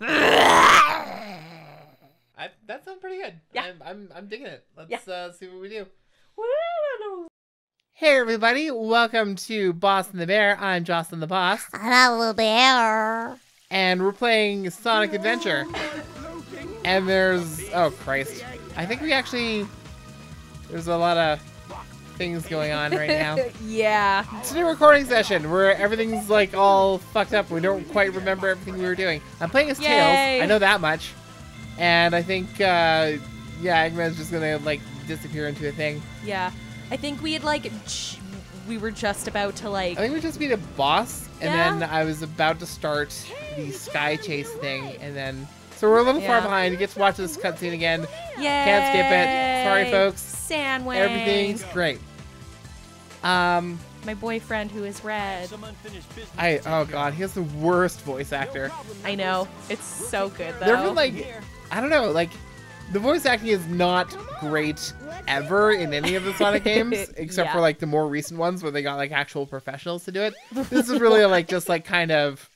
I. That sounds pretty good. Yeah. I'm digging it. Let's see what we do. Woo! Hey everybody, welcome to Boss and the Bear. I'm Jocelyn the Boss. Hello, bear. And we're playing Sonic Adventure. And there's... Oh, Christ. I think we actually... There's a lot of things going on right now. Yeah. It's a new recording session where everything's like all fucked up. We don't quite remember everything we were doing. I'm playing as Tails. I know that much. And I think, yeah, Eggman's just gonna like disappear into a thing. Yeah. I think we had like... We were just about to like... I think we just beat a boss. And then I was about to start the Sky Chase thing. And then... So we're a little far behind. You get to watch this cutscene again. Yay! Can't skip it. Sorry, folks. Sandwich. Everything's great. My boyfriend who is red. Oh god, he has the worst voice actor. I know. It's so good though. There have been like, I don't know, like the voice acting is not great ever in any of the Sonic games, except for like the more recent ones where they got like actual professionals to do it. This is really like just like kind of.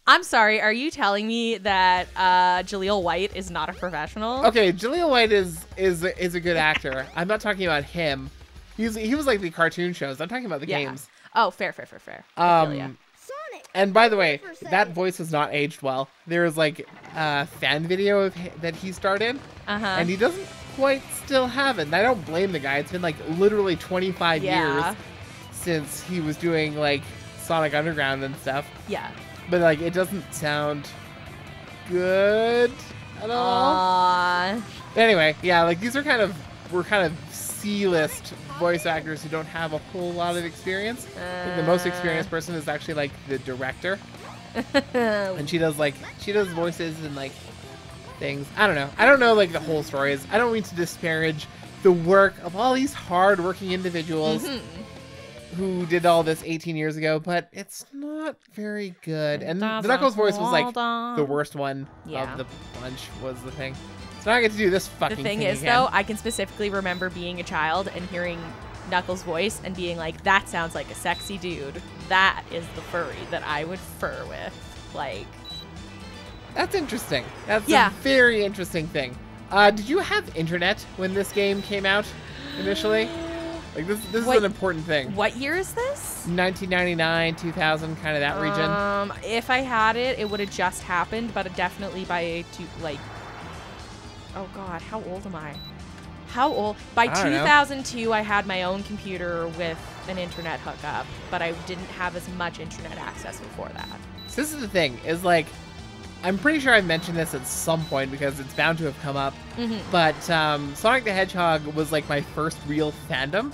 I'm sorry, are you telling me that Jaleel White is not a professional? Okay, Jaleel White is a good actor. I'm not talking about him. He was like the cartoon shows. I'm talking about the games. Oh, fair. I feel ya. And by the way, that voice has not aged well. There is like a fan video of that he starred in, and he doesn't quite still have it. And I don't blame the guy. It's been like literally 25 years since he was doing like Sonic Underground and stuff. Yeah. But like it doesn't sound good at all. Anyway, yeah, like these are we're kind of C-list voice actors who don't have a whole lot of experience. I think the most experienced person is actually like the director. And she does voices and like things. I don't know like the whole stories. I don't mean to disparage the work of all these hard-working individuals who did all this 18 years ago, but it's not very good. And the Knuckles voice was like the worst one of the bunch was the thing. So now I get to do this fucking thing. The thing is, though, I can specifically remember being a child and hearing Knuckles' voice and being like, that sounds like a sexy dude. That is the furry that I would fur with. Like... That's interesting. That's a very interesting thing. Did you have internet when this game came out initially? Like, this is an important thing. What year is this? 1999, 2000, kind of that region. If I had it, it would have just happened, but definitely by, oh god, how old am I? How old? By 2002, I had my own computer with an internet hookup, but I didn't have as much internet access before that. So this is the thing, is like, I'm pretty sure I mentioned this at some point because it's bound to have come up, but Sonic the Hedgehog was like my first real fandom.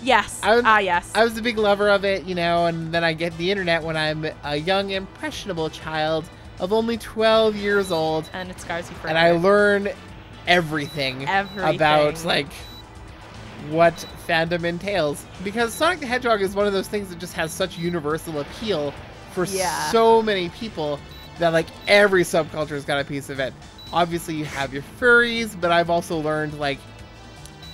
Yes. Yes. I was a big lover of it, you know, and then I get the internet when I'm a young, impressionable child of only 12 years old. And it scars you forever. And I learn everything about, like, what fandom entails. Because Sonic the Hedgehog is one of those things that just has such universal appeal for so many people that, like, every subculture's got a piece of it. Obviously, you have your furries, but I've also learned, like,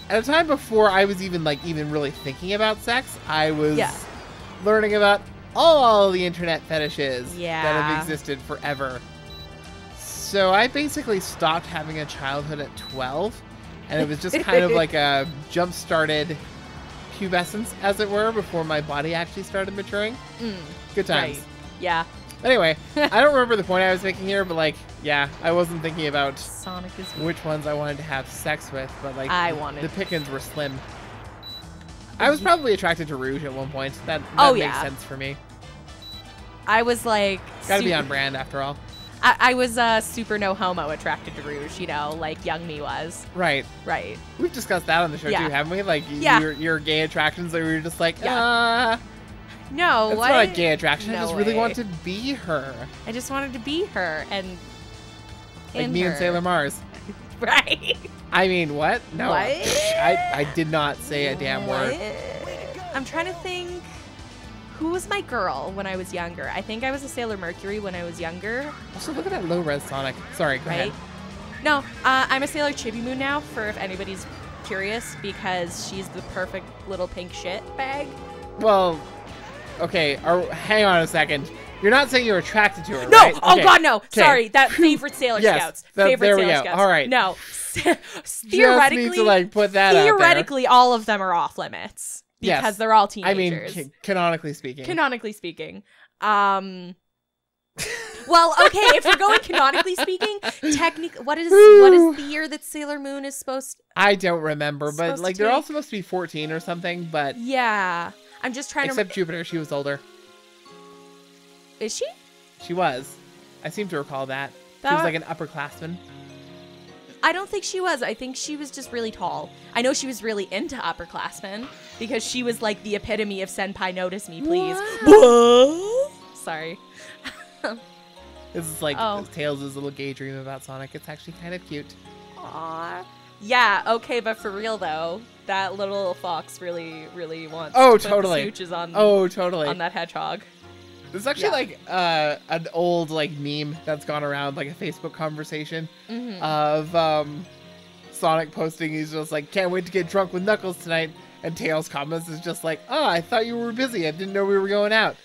at a time before I was even really thinking about sex, I was learning about all the internet fetishes that have existed forever. So I basically stopped having a childhood at 12, and it was just kind of like a jump-started pubescence, as it were, before my body actually started maturing. Good times. Right. Yeah. Anyway, I don't remember the point I was making here, but like, yeah, I wasn't thinking about Sonic is which ones I wanted to have sex with, but like, the pickings were slim. I was probably attracted to Rouge at one point. That makes sense for me. I was like... Gotta be on brand, after all. I was super no homo attracted to Rouge, you know, like young me was. Right. Right. We've discussed that on the show too, haven't we? Like, your gay attractions that we were just like, No, it's not a gay attraction. I just really want to be her. I just wanted to be her, and like me and Sailor Mars. Right. I mean, what? No. What? I did not say a damn word. I'm trying to think. Who was my girl when I was younger? I think I was a Sailor Mercury when I was younger. Also, look at that low-res Sonic. Sorry, go ahead. No, I'm a Sailor Chibi Moon now, for if anybody's curious, because she's the perfect little pink shit bag. Well... Okay, hang on a second. You're not saying you're attracted to her, no! right? Oh, okay. God, no. Okay. Sorry. That favorite Sailor yes, Scouts. There we go. Scouts. All right. No. Theoretically, just need to, like, put that theoretically, all of them are off limits. Because yes. they're all teenagers. I mean, canonically speaking. Canonically speaking. Well, okay, if we're going canonically speaking, technically, what is the year that Sailor Moon is supposed to... I don't remember, but like they're all supposed to be 14 or something, but... Yeah. I'm just trying Except Jupiter, she was older. Is she? She was. I seem to recall that. She was like an upperclassman. I don't think she was. I think she was just really tall. I know she was really into upperclassmen because she was like the epitome of Senpai Notice Me, Please. What? Sorry. This is like Tails' little gay dream about Sonic. It's actually kind of cute. Aww. Yeah, okay, but for real though, that little fox really, really wants to put the smooches on, on that hedgehog. There's actually like an old like meme that's gone around, like a Facebook conversation of Sonic posting. He's just like, can't wait to get drunk with Knuckles tonight. And Tails' comments is just like, oh, I thought you were busy. I didn't know we were going out.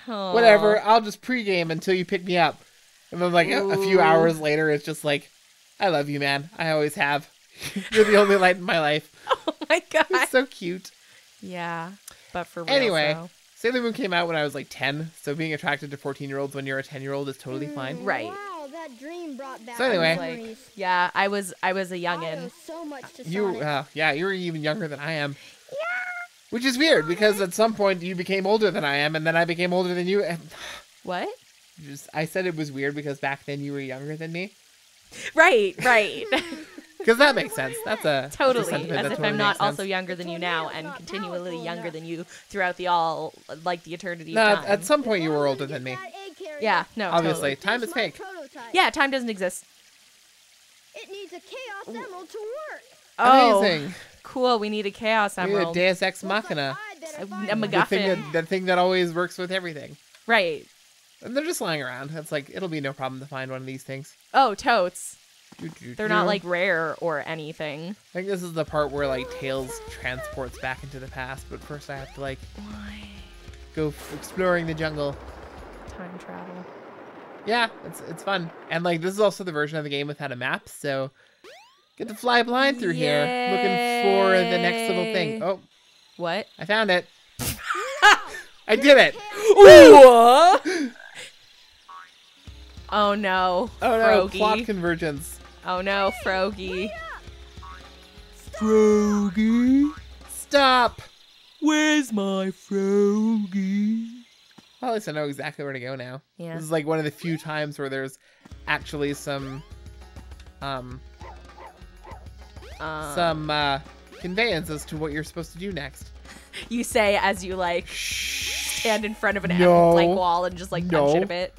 Aww. Whatever, I'll just pregame until you pick me up. And then like a few hours later, it's just like, I love you, man. I always have. You're the only light in my life. Oh my God. It's so cute. Yeah, but for real, anyway, so. Sailor Moon came out when I was like 10, so being attracted to 14-year-olds when you're a 10-year-old is totally fine. Right. Wow, that dream brought back so anyway, like, yeah, I was a youngin. I owe so much to Sonic. Yeah, you were even younger than I am. Yeah. Which is weird because at some point you became older than I am, and then I became older than you. And what? I said it was weird because back then you were younger than me. Right. Because that makes sense. That's a totally as if I'm not also younger than you now and continually younger than you throughout the eternity of time. At some point you were older than me. Yeah, no, obviously. totally. Time is fake. Yeah, time doesn't exist. It needs a Chaos Emerald to work. Oh, amazing. Cool. We need a Chaos Emerald. We need a Deus Ex Machina. A MacGuffin. The thing that always works with everything. Right. And they're just lying around. It's like, it'll be no problem to find one of these things. Oh, totes. They're not like rare or anything. I think this is the part where like Tails transports back into the past, but first I have to like go exploring the jungle. Time travel. Yeah, it's fun. And like this is also the version of the game without a map, so get to fly blind through here looking for the next little thing. Oh. What? I found it. I did it. Ooh. Oh no. Oh no, Frogie. plot convergence. Oh no, Frogie. Frogie. Stop. Where's my Frogie? Well, at least I know exactly where to go now. Yeah. This is like one of the few times where there's actually some conveyance as to what you're supposed to do next. You say as you like stand in front of an blank wall and just like punch it a bit.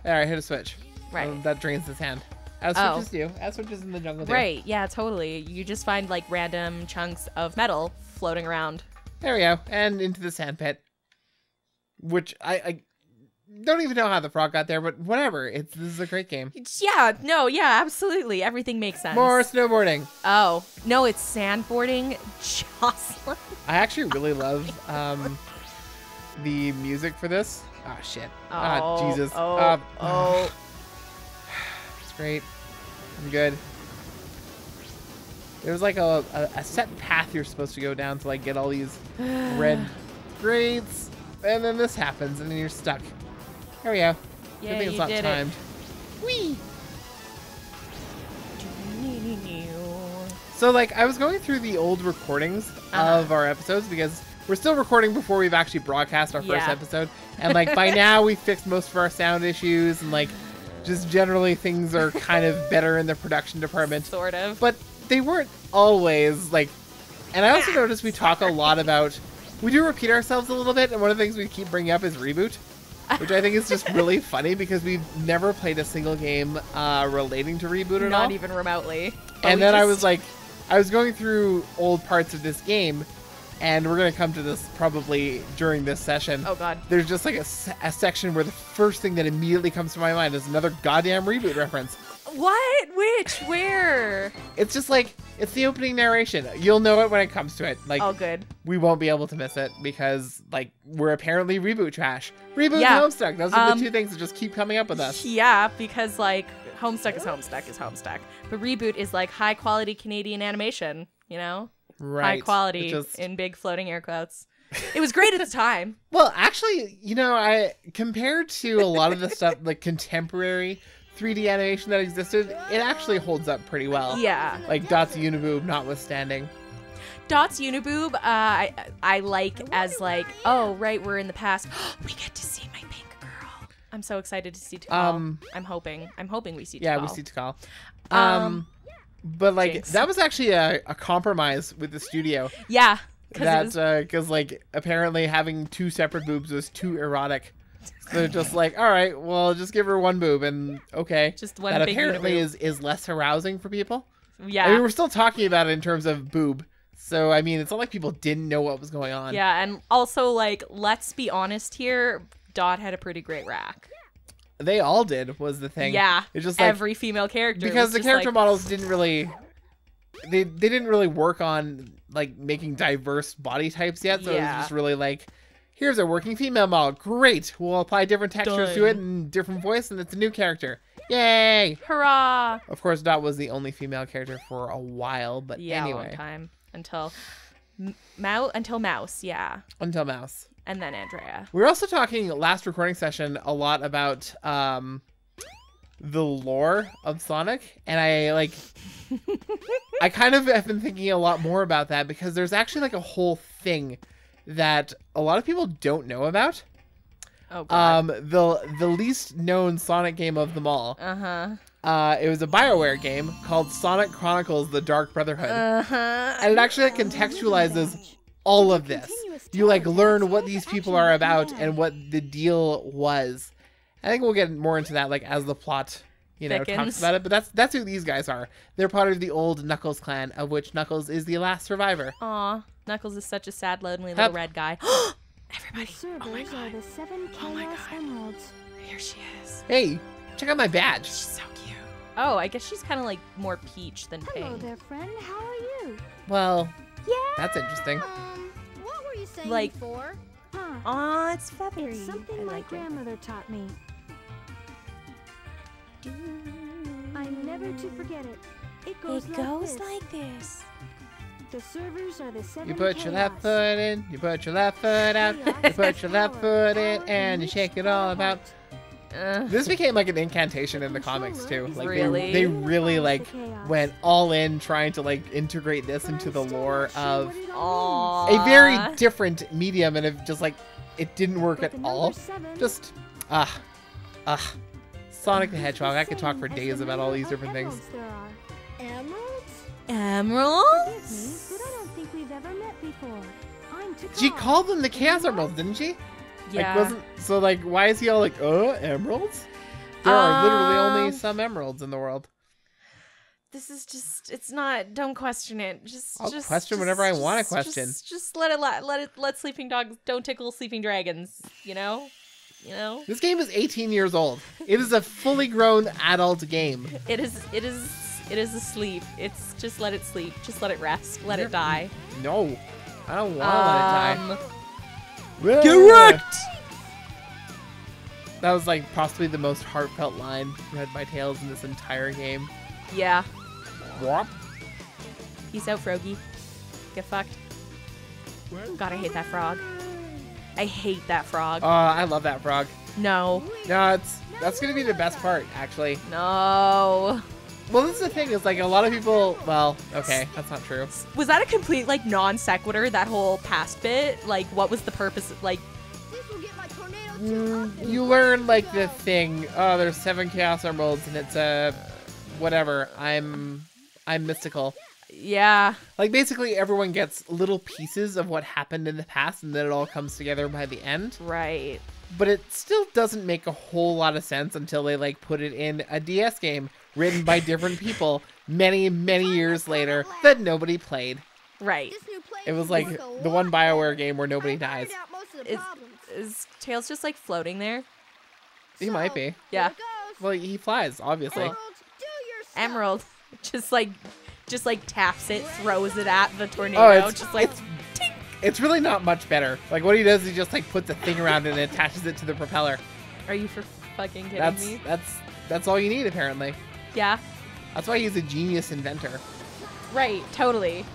Alright, hit a switch. Right. That drains his hand. As switches do. As switches in the jungle do. Right, yeah, totally. You just find like random chunks of metal floating around. There we go. And into the sand pit. Which I don't even know how the frog got there, but whatever. This is a great game. Yeah, no, yeah, absolutely. Everything makes sense. More snowboarding. Oh, no, it's sandboarding. Jocelyn. I actually really love the music for this. Oh, shit. Jesus. It's great. I'm good. There's like a set path you're supposed to go down to like get all these red grades. And then this happens, and then you're stuck. There we go. Yeah, Good thing it's not timed. Whee! So, like, I was going through the old recordings of our episodes because we're still recording before we've actually broadcast our first episode. And, like, by now we've fixed most of our sound issues and, like, just generally things are kind of better in the production department. Sort of. But they weren't always, like... And I also noticed we talk a lot about... We do repeat ourselves a little bit, and one of the things we keep bringing up is Reboot, which I think is just really funny because we've never played a single game relating to Reboot at all. Not even remotely. And then I was going through old parts of this game, and we're going to come to this probably during this session. Oh, God. There's just like a section where the first thing that immediately comes to my mind is another goddamn Reboot reference. What? Which? Where? It's just like, It's the opening narration. You'll know it when it comes to it. Like, oh, good. We won't be able to miss it because, like, we're apparently reboot trash. Reboot and Homestuck. Those are the two things that just keep coming up with us. Yeah, because, like, Homestuck is Homestuck. But reboot is, like, high-quality Canadian animation, you know? Right. High quality in big floating air quotes. It was great at the time. Well, actually, you know, I compared to a lot of the stuff, like contemporary 3D animation that existed, it actually holds up pretty well. Yeah. Like Dot's Uniboob notwithstanding. Dot's Uniboob, I like as like, oh, right, we're in the past. We get to see my pink girl. I'm so excited to see Tikal. I'm hoping we see Tikal. Yeah, we see Tikal. But like Jinx. that was actually a compromise with the studio. Yeah. Because like apparently having two separate boobs was too erotic. So they're just like, all right, well, just give her one boob and okay. Just one that big apparently uniboob. is less arousing for people. Yeah. I mean, we're still talking about it in terms of boob. So I mean, it's not like people didn't know what was going on. Yeah, and also like, let's be honest here, Dot had a pretty great rack. They all did was the thing. Yeah. It's just like, every female character. because the character models didn't really. They didn't really work on like making diverse body types yet, so it was just really like, here's a working female model. Great, we'll apply different textures to it and different voice, and it's a new character. Yay! Hurrah! Of course, Dot was the only female character for a while, but Yeah, anyway, a long time until Mouse, yeah, until Mouse, and then Andrea. We were also talking last recording session a lot about the lore of Sonic, and I kind of have been thinking a lot more about that because there's actually like a whole thing that a lot of people don't know about. Oh God. The least known Sonic game of them all. It was a BioWare game called Sonic Chronicles: The Dark Brotherhood. And it actually like, contextualizes all of this. You like learn what these people are about and what the deal was. I think we'll get more into that like as the plot, you know, talks about it. But that's who these guys are. They're part of the old Knuckles clan, of which Knuckles is the last survivor. Aw, Knuckles is such a sad, lonely little red guy. Everybody! Oh my God! The 7 Chaos Emeralds. Here she is. Hey, check out my badge. She's so cute. Oh, I guess she's kind of like more peach than pink. Hello there, friend. How are you? Well, yeah. That's interesting. What were you saying like, before? Huh. Aw, it's feathery. It's something my grandmother taught me. I'm never to forget it. It goes like this. The servers are the 7 You put chaos. your left foot in, you put your left foot out, you put your left foot in, and you shake it all about. This became like an incantation in the comics too. Like really? they really like went all in trying to like integrate this into the lore of a very different medium, and it just like it didn't work at all. Just Sonic the Hedgehog. I could talk for days about all these different things. Emeralds? But I don't think we've ever met before. I'm Tikal. She called them the Chaos Emeralds, didn't she? Yeah. Like, wasn't so like why is he all like emeralds? There are literally only some emeralds in the world. This is just, it's not, don't question it. I'll question whatever I want to question. Just let sleeping dogs, don't tickle sleeping dragons, you know? You know? This game is 18 years old. It is a fully grown adult game. It is asleep. It's just let it sleep. Just let it rest. Let it die. No. I don't want to let it die. Correct! That was like possibly the most heartfelt line read by Tails in this entire game. Yeah. Whop. Peace out, Froggy. Get fucked. God, I hate that frog. I hate that frog. I love that frog. No. No, that's gonna be the best part, actually. No. Well, this is the thing, is like a lot of people, well, okay, that's not true. Was that a complete, like, non sequitur, that whole past bit? Like, what was the purpose, like... You learn, like, the thing, oh, there's 7 Chaos Emeralds, and it's whatever, I'm mystical. Yeah. Like, basically, everyone gets little pieces of what happened in the past, and then it all comes together by the end. Right. But it still doesn't make a whole lot of sense until they, like, put it in a DS game written by different people many, many years later that nobody played. Right. It was like the one BioWare game where nobody dies. Is Tails just, like, floating there? He might be. Yeah. Well, he flies, obviously. Emerald. Just, like, just like taps it, throws it at the tornado. Oh, just like it's really not much better. Like what he does is he just like puts a thing around it and attaches it to the propeller. Are you for fucking kidding me? That's all you need apparently. Yeah. That's why he's a genius inventor. Right, totally.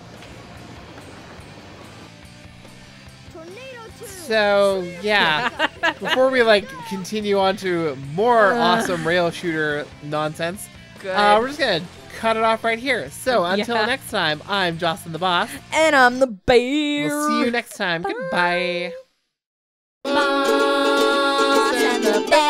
So yeah, before we like continue on to more awesome rail shooter nonsense, we're just gonna cut it off right here. So until next time, I'm Jocelyn the Boss, and I'm the Bear. We'll see you next time. Goodbye. Boss and the Bear.